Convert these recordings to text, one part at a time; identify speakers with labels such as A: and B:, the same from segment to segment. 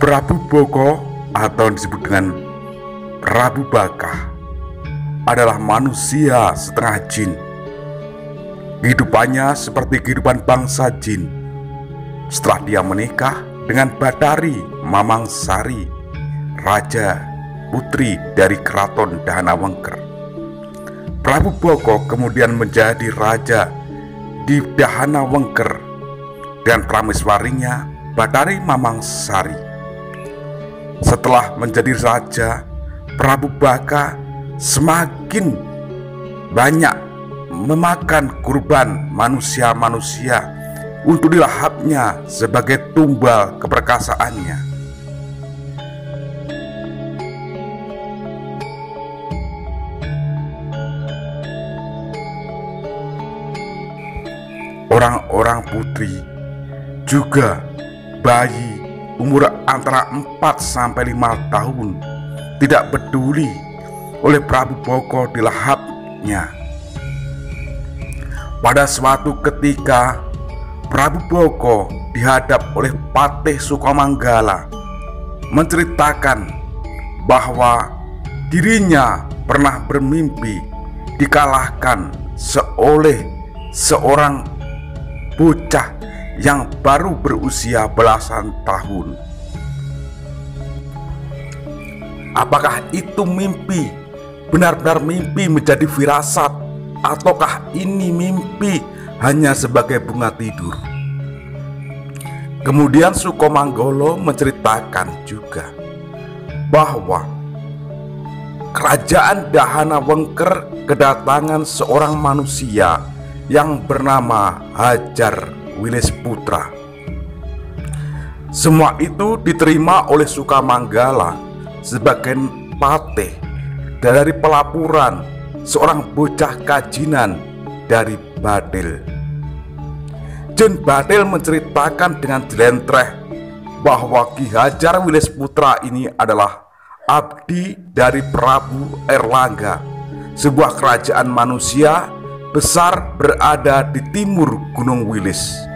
A: Prabu Boko atau disebut dengan Prabu Baka adalah manusia setengah jin. Kehidupannya seperti kehidupan bangsa jin. Setelah dia menikah dengan Batari Mamangsari, raja putri dari keraton Dahanawengker, Prabu Boko kemudian menjadi raja di Dahanawengker dan prameswarinya Batari Mamangsari. Setelah menjadi raja, Prabu Baka semakin banyak memakan kurban manusia-manusia untuk dilahapnya sebagai tumbal keperkasaannya. Orang-orang putri, juga bayi umur antara 4-5 tahun, tidak peduli oleh Prabu Boko dilahapnya. Pada suatu ketika, Prabu Boko dihadap oleh Patih Sukamanggala menceritakan bahwa dirinya pernah bermimpi dikalahkan oleh seorang bocah yang baru berusia belasan tahun. Apakah itu mimpi? Benar-benar mimpi menjadi firasat, ataukah ini mimpi hanya sebagai bunga tidur? Kemudian Sukomanggolo menceritakan juga bahwa kerajaan Dahanawengker kedatangan seorang manusia yang bernama Hajar Wilisputra. Semua itu diterima oleh Sukamanggala sebagai patih dari pelapuran seorang bocah kajinan dari Badil. Jin Badil menceritakan dengan jelentreh bahwa Ki Hajar Wilisputra ini adalah abdi dari Prabu Erlangga, sebuah kerajaan manusia besar berada di timur Gunung Wilis.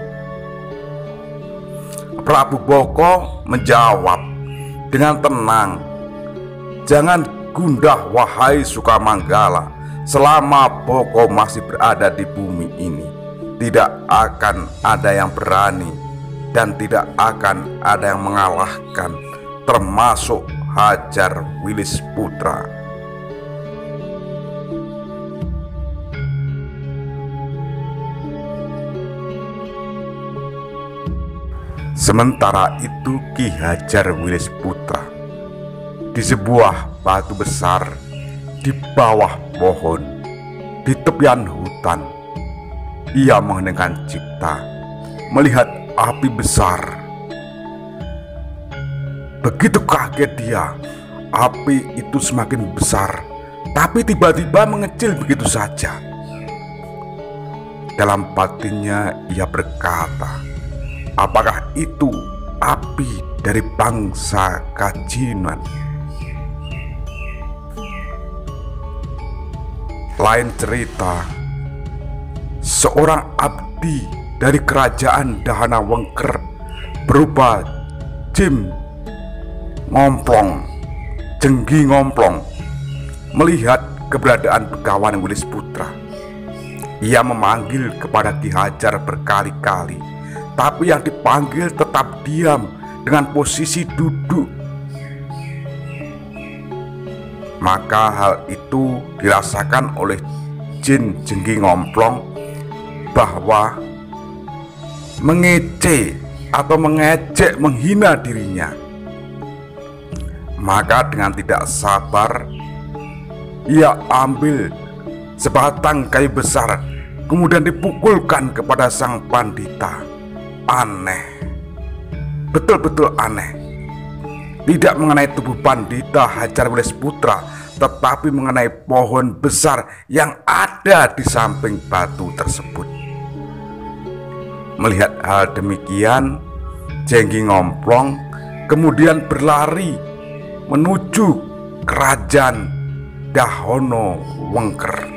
A: Prabu Boko menjawab dengan tenang, "Jangan gundah wahai Sukamanggala, selama Boko masih berada di bumi ini, tidak akan ada yang berani dan tidak akan ada yang mengalahkan, termasuk Hajar Wilisputra." Sementara itu Ki Hajar Wilisputra di sebuah batu besar di bawah pohon di tepian hutan, ia mengheningkan cipta melihat api besar. Begitu kaget dia, api itu semakin besar, tapi tiba-tiba mengecil begitu saja. Dalam batinnya ia berkata, "Apakah itu api dari bangsa Kajinan?" Lain cerita, seorang abdi dari kerajaan Dahanawengker berupa Jim Ngomplong, Jenggi Ngomplong, melihat keberadaan Begawan Wilisputra. Ia memanggil kepada Ki Hajar berkali-kali, tapi yang dipanggil tetap diam dengan posisi duduk. Maka hal itu dirasakan oleh Jin Jenggi Ngomplong bahwa mengejek atau mengejek, menghina dirinya. Maka dengan tidak sabar ia ambil sebatang kayu besar, kemudian dipukulkan kepada sang pandita. Aneh, betul-betul aneh. Tidak mengenai tubuh pandita Hajar Wilisputra, tetapi mengenai pohon besar yang ada di samping batu tersebut. Melihat hal demikian, Jenggi Ngomplong kemudian berlari menuju kerajaan Dahanawengker.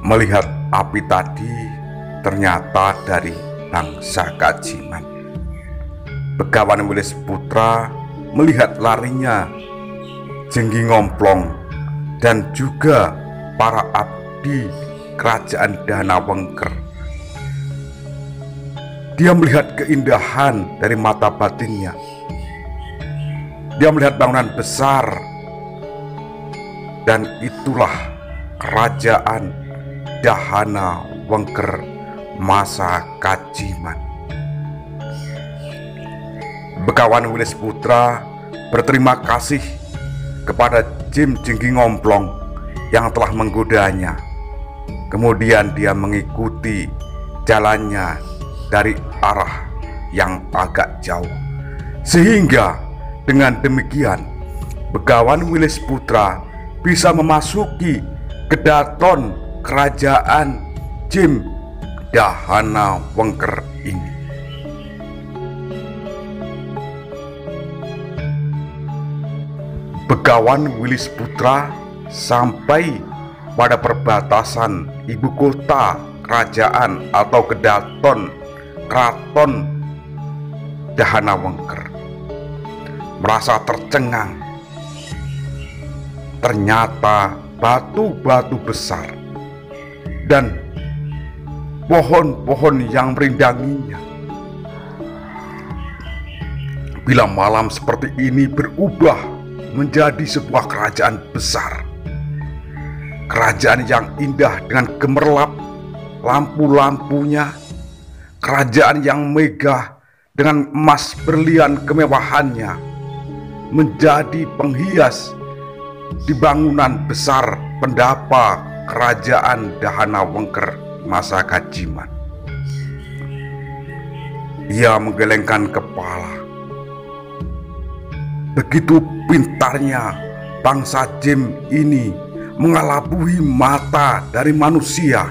A: melihat api tadi ternyata dari bangsa Kajiman. Begawan Wilis Putra melihat larinya Jengking Ngomplong dan juga para abdi kerajaan Dahanawengker. Dia melihat keindahan dari mata batinnya. Dia melihat bangunan besar, dan itulah kerajaan Dahanawengker masa Kajiman. Begawan Wilis Putra berterima kasih kepada Jengking Ngomplong yang telah menggodanya. Kemudian dia mengikuti jalannya dari arah yang agak jauh, sehingga dengan demikian Begawan Wilis Putra bisa memasuki kedaton kerajaan Jim Dahanawengker ini. Begawan Wilis Putra sampai pada perbatasan ibu kota kerajaan atau kedaton Keraton Dahanawengker. Merasa tercengang. Ternyata batu-batu besar dan pohon-pohon yang merindanginya. Bila malam seperti ini berubah menjadi sebuah kerajaan besar, kerajaan yang indah dengan gemerlap lampu-lampunya, kerajaan yang megah dengan emas berlian kemewahannya, menjadi penghias di bangunan besar pendapa kerajaan Dahanawengker masa Kajiman. Ia menggelengkan kepala. Begitu pintarnya bangsa Jim ini mengelabui mata dari manusia